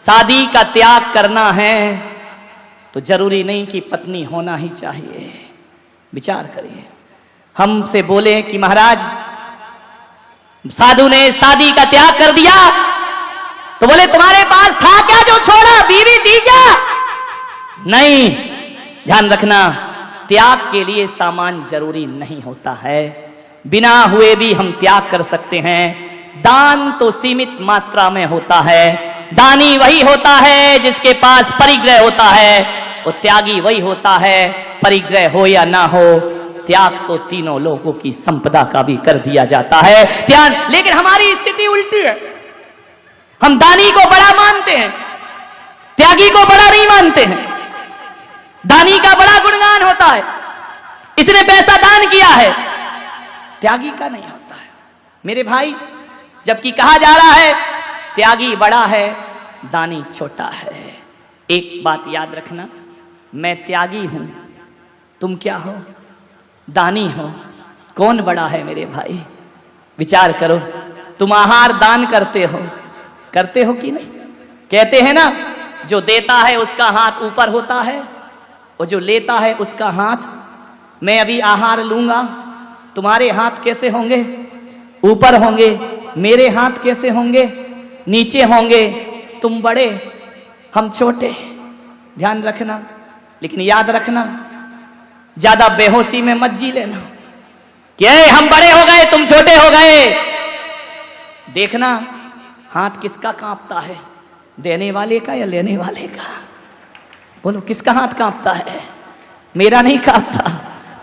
शादी का त्याग करना है तो जरूरी नहीं कि पत्नी होना ही चाहिए। विचार करिए। हमसे बोले कि महाराज साधु ने शादी का त्याग कर दिया, तो बोले तुम्हारे पास था क्या जो छोड़ा, बीवी थी क्या? नहीं। ध्यान रखना, त्याग के लिए सामान जरूरी नहीं होता है, बिना हुए भी हम त्याग कर सकते हैं। दान तो सीमित मात्रा में होता है। दानी वही होता है जिसके पास परिग्रह होता है, और त्यागी वही होता है, परिग्रह हो या ना हो, त्याग तो तीनों लोगों की संपदा का भी कर दिया जाता है। ध्यान, लेकिन हमारी स्थिति उल्टी है। हम दानी को बड़ा मानते हैं, त्यागी को बड़ा नहीं मानते हैं। दानी का बड़ा गुणगान होता है, इसने पैसा दान किया है, त्यागी का नहीं होता है। मेरे भाई, जबकि कहा जा रहा है त्यागी बड़ा है, दानी छोटा है। एक बात याद रखना, मैं त्यागी हूं, तुम क्या हो? दानी हो। कौन बड़ा है मेरे भाई? विचार करो। तुम आहार दान करते हो कि नहीं? कहते हैं ना, जो देता है उसका हाथ ऊपर होता है और जो लेता है उसका हाथ। मैं अभी आहार लूंगा, तुम्हारे हाथ कैसे होंगे? ऊपर होंगे। मेरे हाथ कैसे होंगे? नीचे होंगे। तुम बड़े, हम छोटे। ध्यान रखना। लेकिन याद रखना, ज्यादा बेहोशी में मत जी लेना कि हम बड़े हो गए तुम छोटे हो गए। देखना हाथ किसका कांपता है, देने वाले का या लेने वाले का? बोलो, किसका हाथ कांपता है? मेरा नहीं कांपता।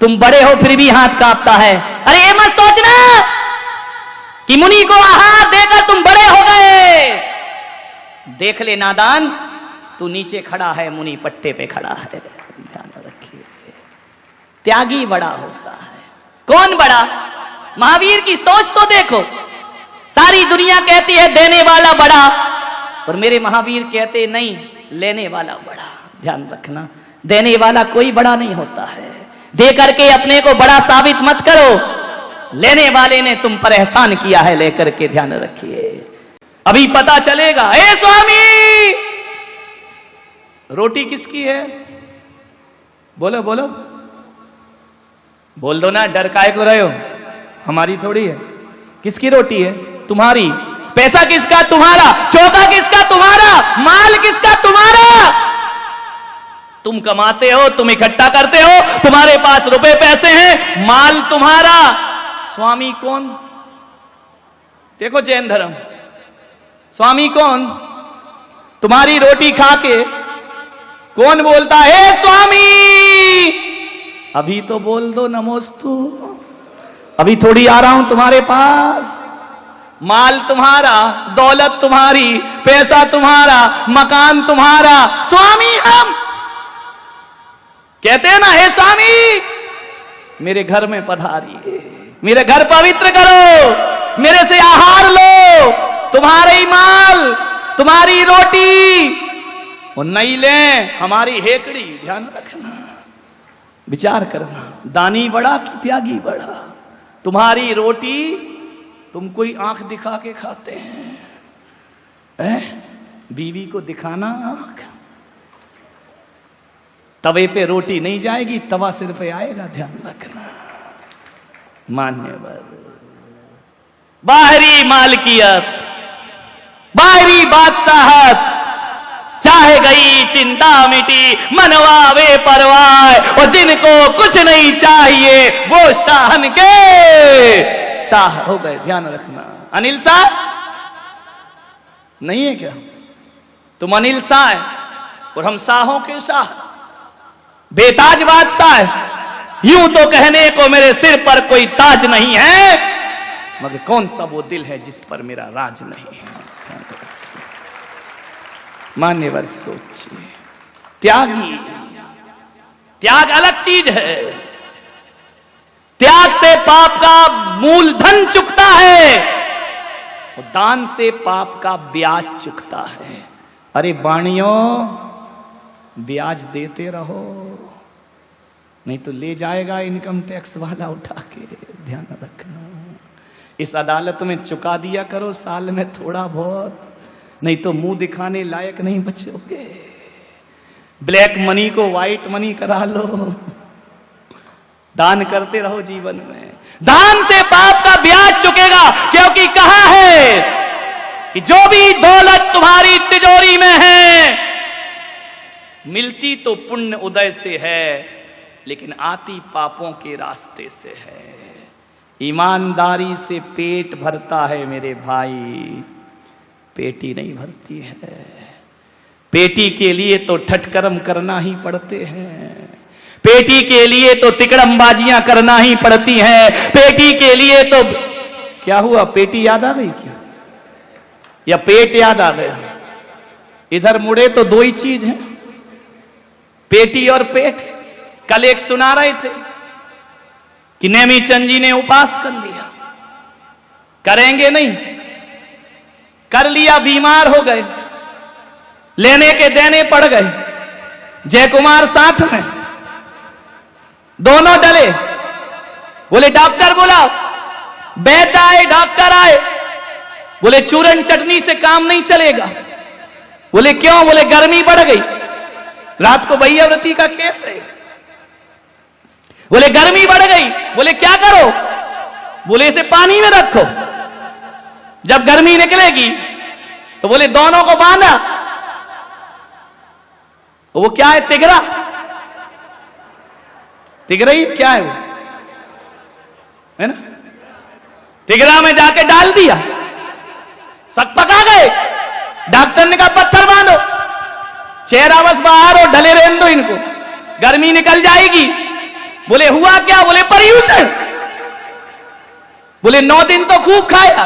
तुम बड़े हो फिर भी हाथ कांपता है। अरे ये मत सोचना कि मुनि को आहार देकर तुम बड़े हो गए। देख ले नादान, तू नीचे खड़ा है, मुनि पट्टे पे खड़ा है। ध्यान रखिए, त्यागी बड़ा होता है। कौन बड़ा? महावीर की सोच तो देखो। सारी दुनिया कहती है देने वाला बड़ा, और मेरे महावीर कहते नहीं, लेने वाला बड़ा। ध्यान रखना, देने वाला कोई बड़ा नहीं होता है। दे करके अपने को बड़ा साबित मत करो, लेने वाले ने तुम पर एहसान किया है लेकर के। ध्यान रखिए, अभी पता चलेगा। ए स्वामी, रोटी किसकी है? बोलो बोलो, बोल दो ना, डर काहे को रहे हो? हमारी थोड़ी है। किसकी रोटी है? तुम्हारी। पैसा किसका? तुम्हारा। चौका किसका? तुम्हारा। माल किसका? तुम्हारा। तुम कमाते हो, तुम इकट्ठा करते हो, तुम्हारे पास रुपए पैसे हैं, माल तुम्हारा। स्वामी कौन? देखो जैन धर्म, स्वामी कौन? तुम्हारी रोटी खा के कौन बोलता है स्वामी? अभी तो बोल दो नमोस्तु, अभी थोड़ी आ रहा हूं तुम्हारे पास। माल तुम्हारा, दौलत तुम्हारी, पैसा तुम्हारा, मकान तुम्हारा, स्वामी हम। कहते हैं ना, हे स्वामी मेरे घर में पधारिए, मेरे घर पवित्र करो, मेरे से आहार लो, तुम्हारे ही माल, तुम्हारी रोटी, और नहीं ले हमारी हेकड़ी। ध्यान रखना, विचार करना, दानी बड़ा कि त्यागी बड़ा? तुम्हारी रोटी तुम कोई आंख दिखा के खाते हैं, बीवी को दिखाना आंख। तवे पे रोटी नहीं जाएगी, तवा सिर पे आएगा। ध्यान रखना। मान्यवर, बाहरी मालकियत, बाहरी बादशाहत, चाहे गई चिंता मिटी, मनवा वे परवाह, और जिनको कुछ नहीं चाहिए वो शाहन के शाह हो गए। ध्यान रखना। अनिल शाह नहीं है क्या? तुम अनिल शाह है और हम शाहों के शाह, बेताज बादशाह है। यूं तो कहने को मेरे सिर पर कोई ताज नहीं है, मगर कौन सा वो दिल है जिस पर मेरा राज नहीं है। मान्यवर सोचिए, त्यागी, त्याग अलग चीज है। त्याग से पाप का मूलधन चुकता है, और दान से पाप का ब्याज चुकता है। अरे बाणियों, ब्याज देते रहो, नहीं तो ले जाएगा इनकम टैक्स वाला उठा के। ध्यान रखना। इस अदालत में चुका दिया करो साल में थोड़ा बहुत, नहीं तो मुंह दिखाने लायक नहीं बचोगे। ब्लैक मनी को व्हाइट मनी करा लो। दान करते रहो जीवन में, दान से पाप का ब्याज चुकेगा। क्योंकि कहा है कि जो भी दौलत तुम्हारी तिजोरी में है, मिलती तो पुण्य उदय से है, लेकिन आती पापों के रास्ते से है। ईमानदारी से पेट भरता है मेरे भाई, पेटी नहीं भरती है। पेटी के लिए तो ठटकर्म करना ही पड़ते हैं, पेटी के लिए तो तिकड़मबाजियां करना ही पड़ती हैं, पेटी के लिए तो क्या हुआ, पेटी याद आ गई क्या, या पेट याद आ गया? इधर मुड़े तो दो ही चीज है, पेटी और पेट। कल एक सुना रहे थे कि नेमीचंद जी ने उपास कर लिया, करेंगे नहीं, कर लिया, बीमार हो गए, लेने के देने पड़ गए। जय कुमार साथ में, दोनों डले। बोले डॉक्टर बुलाओ, वैद्य आए, डॉक्टर आए। बोले चूरन चटनी से काम नहीं चलेगा। बोले क्यों? बोले गर्मी बढ़ गई, रात को भैयाव्रती का केस है। बोले गर्मी बढ़ गई। बोले क्या करो? बोले इसे पानी में रखो, जब गर्मी निकलेगी तो बोले दोनों को बांधा। वो क्या है? तिगरा। तिगरा ही क्या है वो, है ना? तिगरा में जाके डाल दिया, सब पका गए। डॉक्टर ने कहा पत्थर बांधो, चेहरा बस बाहर और ढले रहने दो इनको, गर्मी निकल जाएगी। बोले हुआ क्या? बोले पर्यूषण। बोले 9 दिन तो खूब खाया,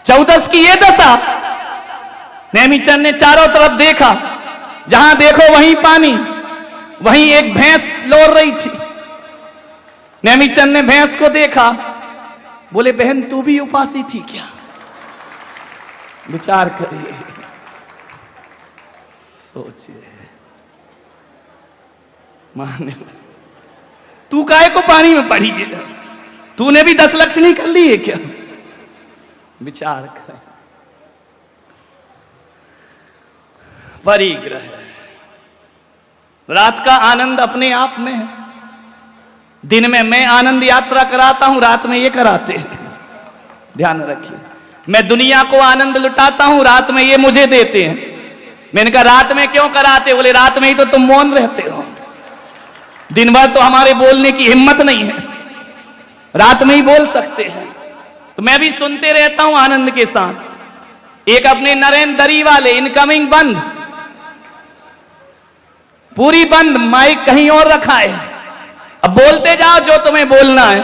14 की ये दशा। नेमीचंद ने चारों तरफ देखा, जहां देखो वहीं पानी, वहीं एक भैंस लोर रही थी। नेमीचंद ने भैंस को देखा, बोले बहन तू भी उपासी थी क्या? विचार करिए, सोचिए। माने तू काहे को पानी में पड़ी है? तूने भी 10 लक्ष्मी कर ली है क्या? विचार करें। परिग्रह, रात का आनंद अपने आप में है। दिन में मैं आनंद यात्रा कराता हूं, रात में ये कराते हैं, ध्यान रखिए। मैं दुनिया को आनंद लुटाता हूं, रात में ये मुझे देते हैं। मैंने कहा रात में क्यों कराते? बोले रात में ही तो तुम मौन रहते हो, दिन भर तो हमारे बोलने की हिम्मत नहीं है, रात में ही बोल सकते हैं। तो मैं भी सुनते रहता हूं आनंद के साथ। एक अपने नरेंद्र दरी वाले, इनकमिंग बंद, पूरी बंद, माइक कहीं और रखा है, अब बोलते जाओ जो तुम्हें बोलना है।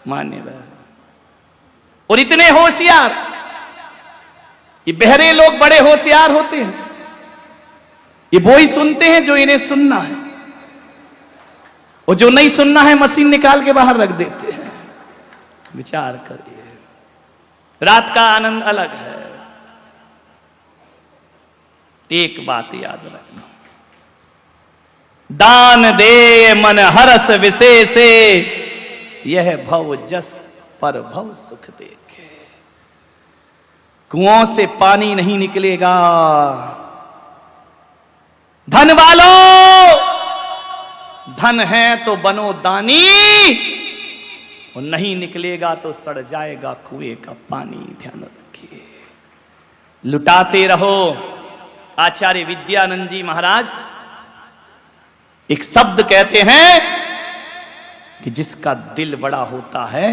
मान्य। और इतने होशियार, ये बहरे लोग बड़े होशियार होते हैं, ये वो ही सुनते हैं जो इन्हें सुनना है, और जो नहीं सुनना है मशीन निकाल के बाहर रख देते हैं। विचार करिए, रात का आनंद अलग है। एक बात याद रखना, दान दे मन हरस विशेषे, यह भव जस पर भव सुख देखे। कुओं से पानी नहीं निकलेगा, धन वालों, धन है तो बनो दानी, और नहीं निकलेगा तो सड़ जाएगा कुएं का पानी। ध्यान रखिए, लुटाते रहो। आचार्य विद्यानंद जी महाराज एक शब्द कहते हैं कि जिसका दिल बड़ा होता है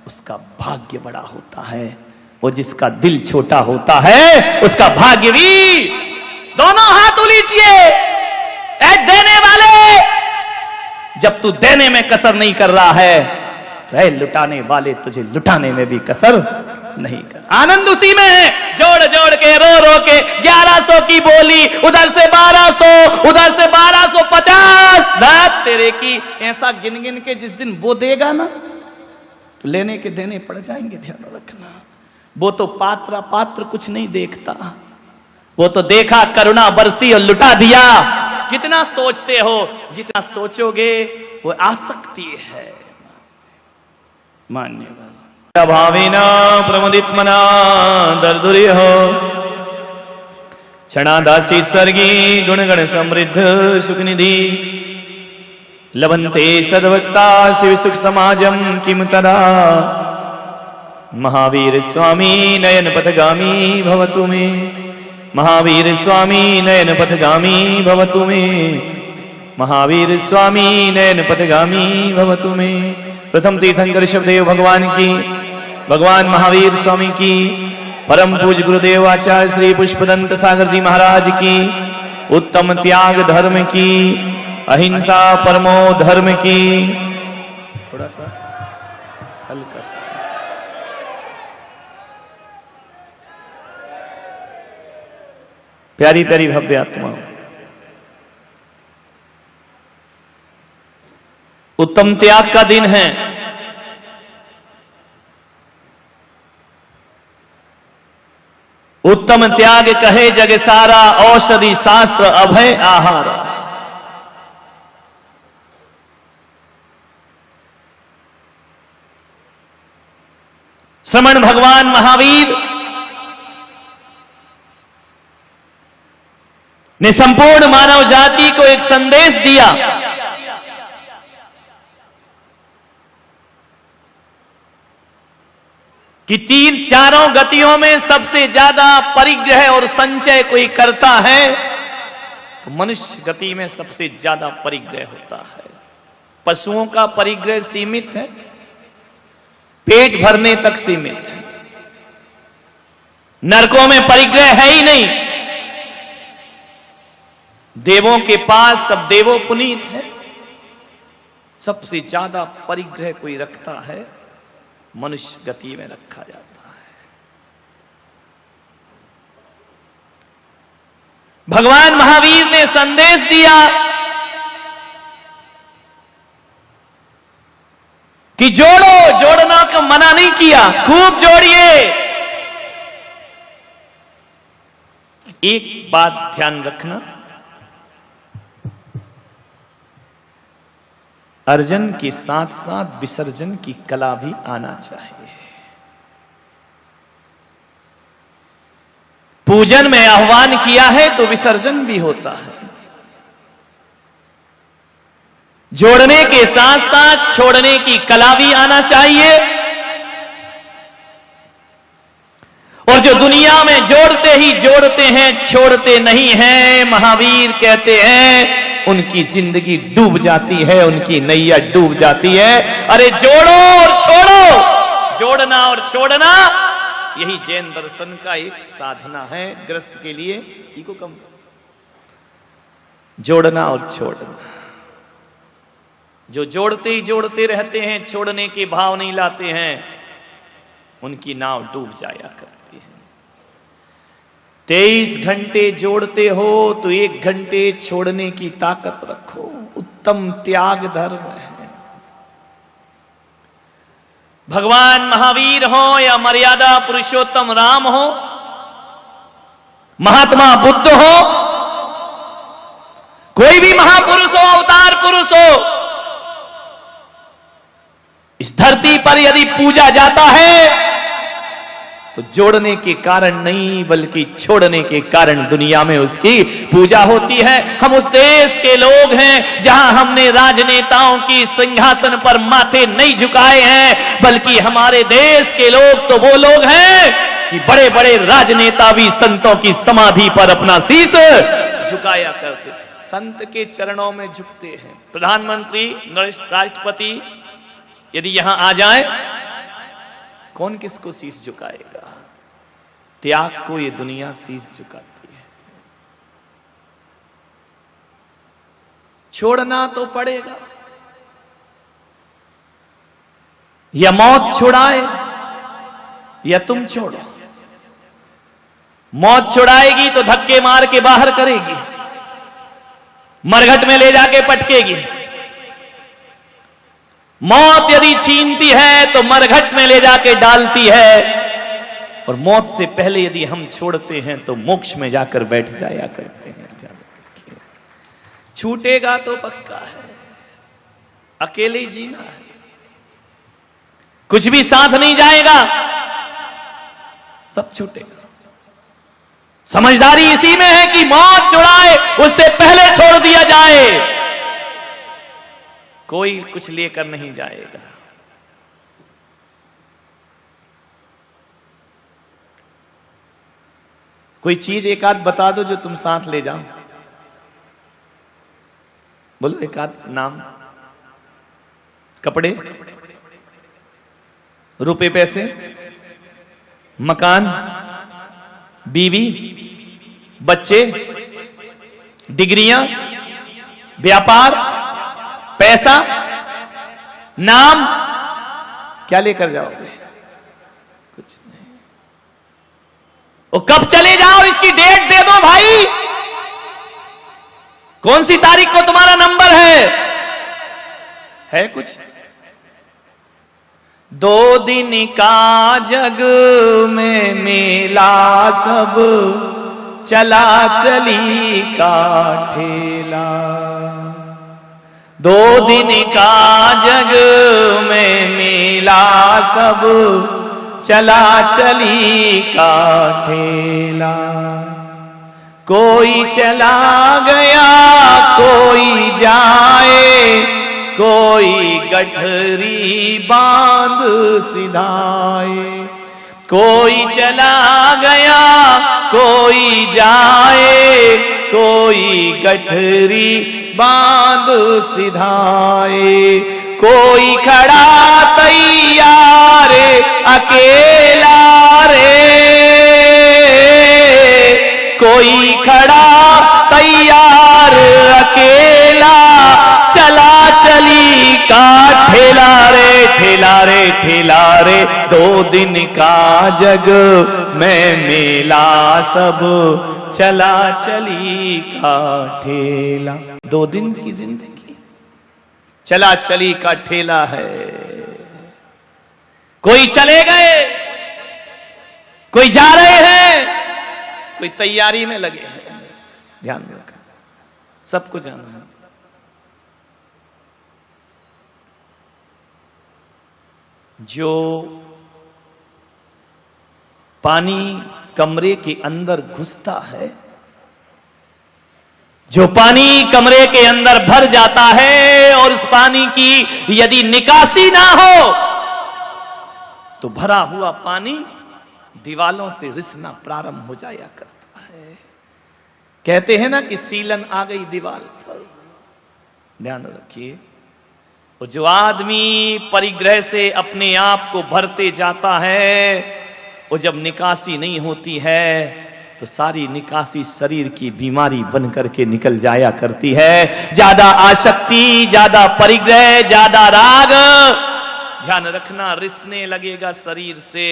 उसका भाग्य बड़ा होता है, और जिसका दिल छोटा होता है उसका भाग्य भी। दोनों हाथ उलीचिए। ऐ देने वाले, जब तू देने में कसर नहीं कर रहा है तो ऐ लुटाने वाले, तुझे लुटाने में भी कसर नहीं कर। आनंद उसी में है, जोड़ जोड़ के रो रो के 1100 की बोली, उधर से 1200, उधर से 1250, दात तेरे की। ऐसा गिन गिन के जिस दिन वो देगा ना तो लेने के देने पड़ जाएंगे। ध्यान रखना, वो तो पात्र पात्र कुछ नहीं देखता, वो तो देखा करुणा बरसी और लुटा दिया। कितना सोचते हो, जितना सोचोगे वो आसक्ति है। मान्यवर। भावेन प्रमुदित्मना दर्दुर्यः क्षणादासीत् सर्गी गुणगण समृद्ध सुखनिधि लभन्ते सद्भक्ता शिव सुख समाजम किम तदा महावीर स्वामी नयन पथगामी भवतु मे महावीर स्वामी नयन पथगामी भवतु मे महावीर स्वामी नयन पथगामी भवतु मे। प्रथम तीर्थंकर ऋषभदेव भगवान की, भगवान महावीर स्वामी की, परम पूज्य गुरुदेव आचार्य श्री पुष्पदंत सागर जी महाराज की, उत्तम त्याग धर्म की, अहिंसा परमो धर्म की। थोड़ा सा हल्का सा प्यारी प्यारी भव्य आत्मा, उत्तम त्याग का दिन है। उत्तम त्याग कहे जग सारा, औषधि शास्त्र अभय आहार। श्रमण भगवान महावीर ने संपूर्ण मानव जाति को एक संदेश दिया कि तीन चारों गतियों में सबसे ज्यादा परिग्रह और संचय कोई करता है तो मनुष्य गति में सबसे ज्यादा परिग्रह होता है। पशुओं का परिग्रह सीमित है, पेट भरने तक सीमित है। नरकों में परिग्रह है ही नहीं। देवों के पास सब देवो पुनीत है। सबसे ज्यादा परिग्रह कोई रखता है, मनुष्य गति में रखा जाता है। भगवान महावीर ने संदेश दिया कि जोड़ो, जोड़ना का मना नहीं किया, खूब जोड़िए। एक बात ध्यान रखना, अर्जन के साथ साथ विसर्जन की कला भी आना चाहिए। पूजन में आह्वान किया है तो विसर्जन भी होता है। जोड़ने के साथ साथ छोड़ने की कला भी आना चाहिए। और जो दुनिया में जोड़ते ही जोड़ते हैं, छोड़ते नहीं हैं, महावीर कहते हैं उनकी जिंदगी डूब जाती है, उनकी नैया डूब जाती है। अरे जोड़ो और छोड़ो, जोड़ना और छोड़ना, यही जैन दर्शन का एक साधना है गृहस्थ के लिए। इको कम, जोड़ना और छोड़ना। जो जोड़ते ही जोड़ते रहते हैं, छोड़ने के भाव नहीं लाते हैं, उनकी नाव डूब जाया करती है। 23 घंटे जोड़ते हो तो 1 घंटे छोड़ने की ताकत रखो। उत्तम त्याग धर्म है। भगवान महावीर हो या मर्यादा पुरुषोत्तम राम हो, महात्मा बुद्ध हो, कोई भी महापुरुष हो, अवतार पुरुष हो, इस धरती पर यदि पूजा जाता है तो जोड़ने के कारण नहीं बल्कि छोड़ने के कारण दुनिया में उसकी पूजा होती है। हम उस देश के लोग हैं जहां हमने राजनेताओं की सिंहासन पर माथे नहीं झुकाए हैं, बल्कि हमारे देश के लोग तो वो लोग हैं कि बड़े बड़े राजनेता भी संतों की समाधि पर अपना शीश झुकाया करते, संत के चरणों में झुकते हैं। प्रधानमंत्री, राष्ट्रपति यदि यहां आ जाए, कौन किसको शीश झुकाएगा? त्याग को ये दुनिया शीश झुकाती है। छोड़ना तो पड़ेगा। या मौत छुड़ाए या तुम छोड़ो। मौत छुड़ाएगी तो धक्के मार के बाहर करेगी, मरघट में ले जाके पटकेगी। मौत यदि छीनती है तो मरघट में ले जाके डालती है, और मौत से पहले यदि हम छोड़ते हैं तो मोक्ष में जाकर बैठ जाया करते हैं। छूटेगा तो पक्का है, अकेले जीना है। कुछ भी साथ नहीं जाएगा, सब छूटेगा। समझदारी इसी में है कि मौत छुड़ाए उससे पहले छोड़ दिया जाए। कोई कुछ लेकर नहीं जाएगा। कोई चीज एक आध बता दो जो तुम साथ ले जाओ। बोलो एक आध नाम। कपड़े, रुपए पैसे, मकान, बीवी, बच्चे, डिग्रियां, व्यापार, पैसा, नाम, क्या लेकर जाओगे? कुछ नहीं। वो कब चले जाओ इसकी डेट दे दो भाई। कौन सी तारीख को तुम्हारा नंबर है कुछ? 2 दिन का जग में मेला, सब चला चली का ठेला। 2 दिन का जग में मेला, सब चला चली का ठेला। कोई चला गया कोई जाए, कोई गठरी बांध सिधाए। कोई चला गया कोई जाए, कोई गठरी बांध सिधाए। कोई खड़ा तैयार अकेला रे, कोई खड़ा तैयार अकेला। चला चली का ठेला रे, ठेला रे, ठेला रे। 2 दिन का जग में मेला, सब चला चली का ठेला। 2 दिन की जिंदगी चला चली का ठेला है। कोई चले गए, कोई जा रहे हैं, कोई तैयारी में लगे हैं। ध्यान रखना, सबको जाना है। जो पानी कमरे के अंदर घुसता है, जो पानी कमरे के अंदर भर जाता है और उस पानी की यदि निकासी ना हो तो भरा हुआ पानी दीवालों से रिसना प्रारंभ हो जाया करता है। कहते हैं ना कि सीलन आ गई दीवार पर। ध्यान रखिए, वो जो आदमी परिग्रह से अपने आप को भरते जाता है, वो जब निकासी नहीं होती है तो सारी निकासी शरीर की बीमारी बन करके निकल जाया करती है। ज्यादा आसक्ति, ज्यादा परिग्रह, ज्यादा राग, ध्यान रखना, रिसने लगेगा शरीर से,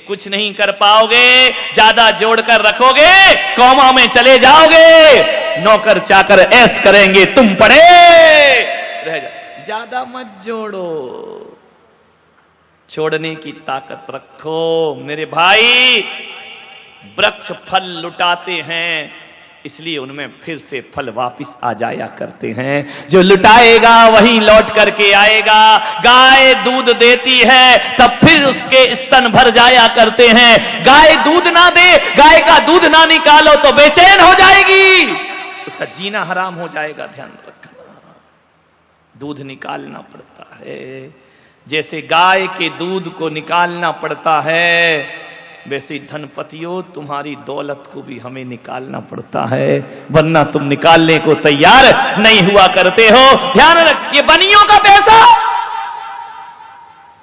कुछ नहीं कर पाओगे। ज्यादा जोड़कर रखोगे कौमा में चले जाओगे, नौकर चाकर ऐस करेंगे, तुम पड़े रह जा। ज्यादा मत जोड़ो, छोड़ने की ताकत रखो मेरे भाई। वृक्ष फल लुटाते हैं, इसलिए उनमें फिर से फल वापस आ जाया करते हैं। जो लुटाएगा वही लौट करके आएगा। गाय दूध देती है तब फिर उसके स्तन भर जाया करते हैं। गाय दूध ना दे, गाय का दूध ना निकालो तो बेचैन हो जाएगी, उसका जीना हराम हो जाएगा। ध्यान रखना, दूध निकालना पड़ता है। जैसे गाय के दूध को निकालना पड़ता है, वैसे धनपतियों तुम्हारी दौलत को भी हमें निकालना पड़ता है, वरना तुम निकालने को तैयार नहीं हुआ करते हो। ध्यान रख, ये बनियों का पैसा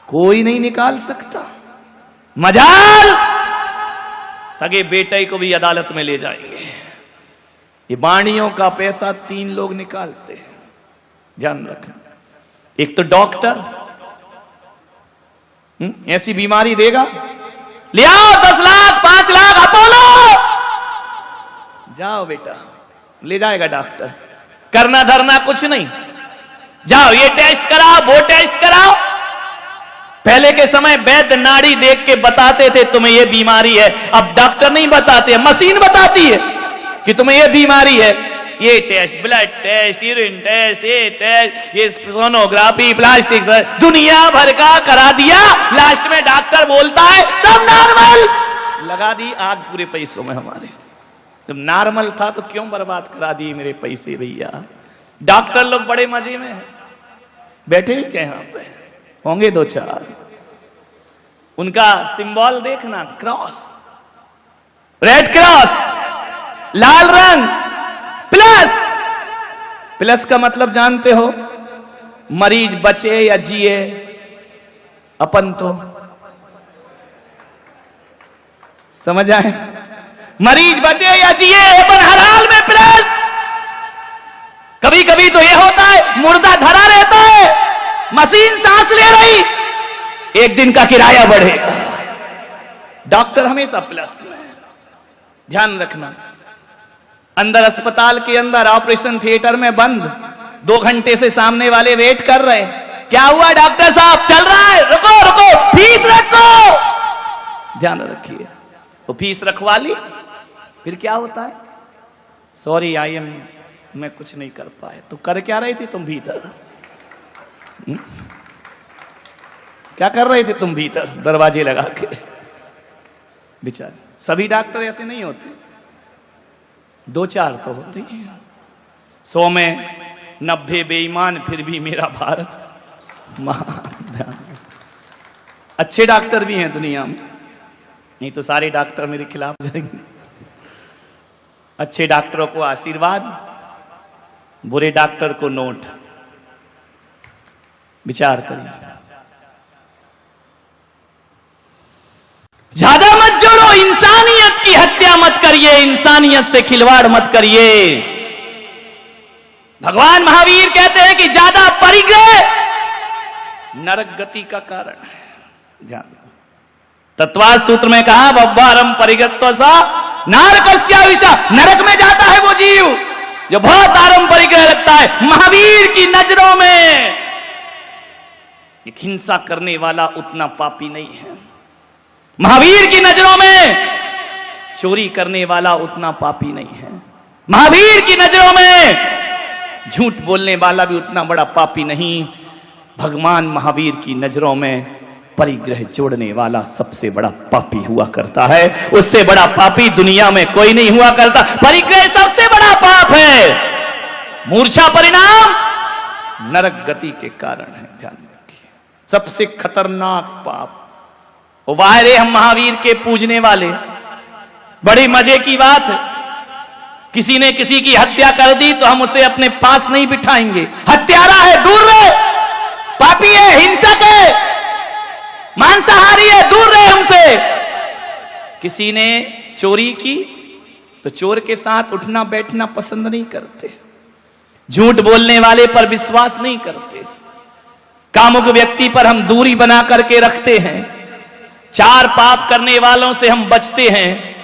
कोई नहीं निकाल सकता। मजाल सगे बेटे को भी अदालत में ले जाएंगे। ये बाणियों का पैसा 3 लोग निकालते हैं। ध्यान रखना, एक तो डॉक्टर ऐसी बीमारी देगा, ले आओ 10 लाख 5 लाख अपोलो, जाओ बेटा, ले जाएगा डॉक्टर। करना धरना कुछ नहीं, जाओ ये टेस्ट कराओ वो टेस्ट कराओ। पहले के समय वैद्य नाड़ी देख के बताते थे तुम्हें ये बीमारी है, अब डॉक्टर नहीं बताते, मशीन बताती है कि तुम्हें ये बीमारी है। ये test, blood test, urine test, ये टेस्ट, ये सोनोग्राफी, प्लास्टिक सर्जरी, दुनिया भर का करा दिया। लास्ट में डॉक्टर बोलता है सब नॉर्मल, लगा दी आग पूरे पैसों में हमारे। जब नॉर्मल था तो क्यों बर्बाद करा दिए मेरे पैसे भैया। डॉक्टर लोग बड़े मजे में हैं, बैठे क्या यहाँ पे होंगे दो चार, उनका सिंबल देखना, क्रॉस, रेड क्रॉस, लाल रंग, प्लस। प्लस का मतलब जानते हो, मरीज बचे या जिए, अपन तो समझ आए, मरीज बचे या जिए अपन हर हाल में प्लस। कभी कभी तो यह होता है मुर्दा धरा रहता है, मशीन सांस ले रही, एक दिन का किराया बढ़ेगा, डॉक्टर हमेशा प्लस में। ध्यान रखना, अंदर अस्पताल के अंदर ऑपरेशन थिएटर में बंद, 2 घंटे से सामने वाले वेट कर रहे, क्या हुआ डॉक्टर साहब, चल रहा है, रुको रुको, फीस रखो। ध्यान रखिए, तो फीस रखवा ली, फिर क्या होता है, सॉरी मैं कुछ नहीं कर पाए। तो कर क्या रही थी तुम भीतर, क्या कर रहे थे तुम भीतर दरवाजे लगा के। बेचारे सभी डॉक्टर ऐसे नहीं होते, 2-4 तो होते हैं, 100 में 90 बेईमान, फिर भी मेरा भारत महान। अच्छे डॉक्टर भी हैं दुनिया में, नहीं तो सारे डॉक्टर मेरे खिलाफ जाएंगे। अच्छे डॉक्टरों को आशीर्वाद, बुरे डॉक्टर को नोट। विचार करिए, ज्यादा मत जोड़ो, इंसानियत की हत्या मत करिए, इंसानियत से खिलवाड़ मत करिए। भगवान महावीर कहते हैं कि ज्यादा परिग्रह नरक गति का कारण है। ध्यान, तत्वाद सूत्र में कहा बब्बारम परिगत्तो सा नारकस्याविषा, नरक में जाता है वो जीव जो बहुत आरंभ परिग्रह रखता है। महावीर की नजरों में एक हिंसा करने वाला उतना पापी नहीं है, महावीर की नजरों में चोरी करने वाला उतना पापी नहीं है, महावीर की नजरों में झूठ बोलने वाला भी उतना बड़ा पापी नहीं। भगवान महावीर की नजरों में परिग्रह जोड़ने वाला सबसे बड़ा पापी हुआ करता है, उससे बड़ा पापी दुनिया में कोई नहीं हुआ करता। परिग्रह सबसे बड़ा पाप है, मूर्छा परिणाम नरक गति के कारण है। ध्यान रखिए, सबसे खतरनाक पाप। वायरे हम महावीर के पूजने वाले, बड़ी मजे की बात है, किसी ने किसी की हत्या कर दी तो हम उसे अपने पास नहीं बिठाएंगे, हत्यारा है दूर रहे, पापी है, हिंसक है, मांसाहारी है, दूर रहे हमसे। किसी ने चोरी की तो चोर के साथ उठना बैठना पसंद नहीं करते, झूठ बोलने वाले पर विश्वास नहीं करते, कामुक व्यक्ति पर हम दूरी बना करके रखते हैं, 4 पाप करने वालों से हम बचते हैं।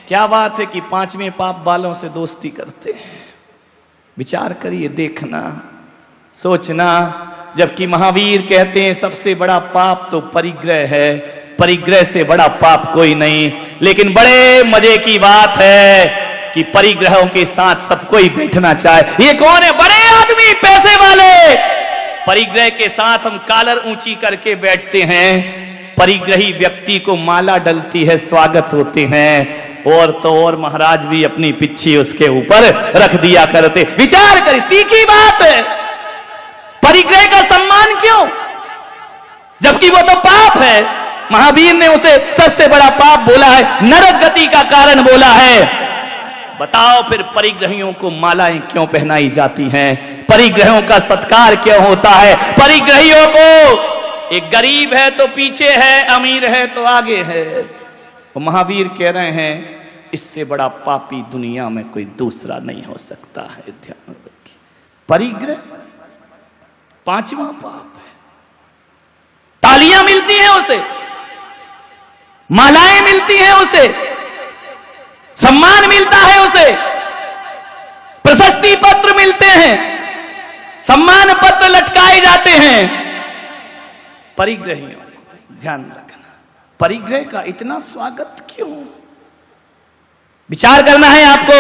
क्या बात है कि 5वें पाप वालों से दोस्ती करते हैं। विचार करिए, देखना, सोचना। जबकि महावीर कहते हैं सबसे बड़ा पाप तो परिग्रह है, परिग्रह से बड़ा पाप कोई नहीं। लेकिन बड़े मजे की बात है कि परिग्रहों के साथ सब कोई बैठना चाहे। ये कौन है? बड़े आदमी, पैसे वाले। परिग्रह के साथ हम कॉलर ऊंची करके बैठते हैं, परिग्रही व्यक्ति को माला डलती है, स्वागत होते हैं, और तो और महाराज भी अपनी पिच्छी उसके ऊपर रख दिया करते। विचार करिए, तीखी बात है, परिग्रह का सम्मान क्यों, जबकि वो तो पाप है। महावीर ने उसे सबसे बड़ा पाप बोला है, नरक गति का कारण बोला है। बताओ फिर परिग्रहियों को मालाएं क्यों पहनाई जाती हैं, परिग्रहों का सत्कार क्यों होता है? परिग्रहियों को, एक गरीब है तो पीछे है, अमीर है तो आगे है। तो महावीर कह रहे हैं इससे बड़ा पापी दुनिया में कोई दूसरा नहीं हो सकता है। ध्यान रखिए, परिग्रह 5वां पाप है। तालियां मिलती हैं उसे, मालाएं मिलती हैं उसे, सम्मान मिलता है उसे, प्रशस्ति पत्र मिलते हैं, सम्मान पत्र लटकाए जाते हैं। परिग्रहियों, ध्यान रखना, परिग्रह का इतना स्वागत क्यों? विचार करना है आपको।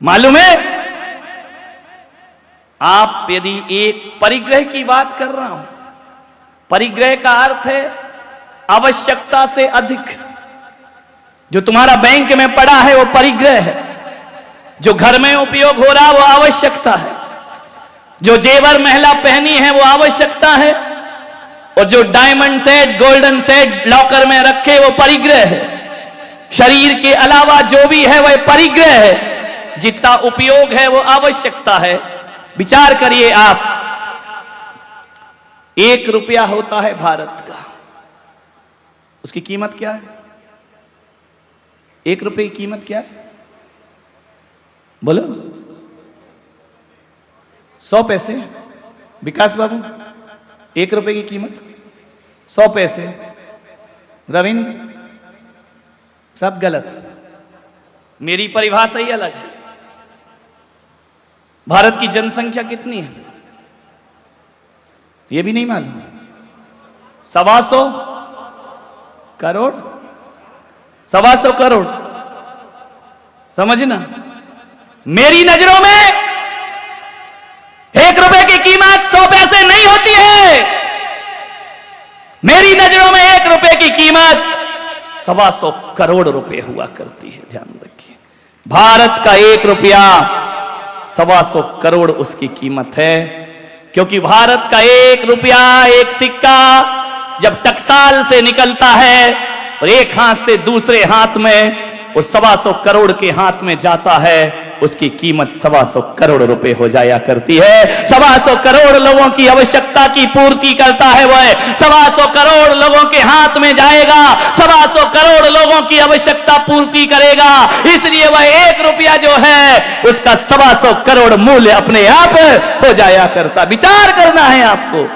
मालूम है, आप यदि एक परिग्रह की बात कर रहा हूं, परिग्रह का अर्थ है आवश्यकता से अधिक। जो तुम्हारा बैंक में पड़ा है वो परिग्रह है, जो घर में उपयोग हो रहा वो आवश्यकता है, जो जेवर महिला पहनी है वो आवश्यकता है, और जो diamond set golden set locker में रखे वो परिग्रह है। शरीर के अलावा जो भी है वह परिग्रह है, जितना उपयोग है वो आवश्यकता है। विचार करिए आप, 1 रुपया होता है भारत का, उसकी कीमत क्या है? 1 रुपये की कीमत क्या है? बोलो। 100 पैसे। विकास बाबू, 1 रुपये की कीमत 100 पैसे। रविंद्र, सब गलत, मेरी परिभाषा ही अलग है। भारत की जनसंख्या कितनी है ये भी नहीं मालूम। 125 करोड़, 125 करोड़, समझना। मेरी नजरों में 1 रुपए की कीमत 100 पैसे नहीं होती है। मेरी नजरों में 1 रुपए की कीमत 125 करोड़ रुपए हुआ करती है। ध्यान रखिए, भारत का 1 रुपया 125 करोड़ उसकी कीमत है, क्योंकि भारत का 1 रुपया, एक सिक्का जब टकसाल से निकलता है और एक हाथ से दूसरे हाथ में वो 125 करोड़ के हाथ में जाता है, उसकी कीमत 125 करोड़ रुपए हो जाया करती है। 125 करोड़ लोगों की आवश्यकता की पूर्ति करता है वह, 125 करोड़ लोगों के हाथ में जाएगा, 125 करोड़ लोगों की आवश्यकता पूर्ति करेगा। इसलिए वह 1 रुपया जो है उसका 125 करोड़ मूल्य अपने आप हो जाया करता। विचार करना है आपको।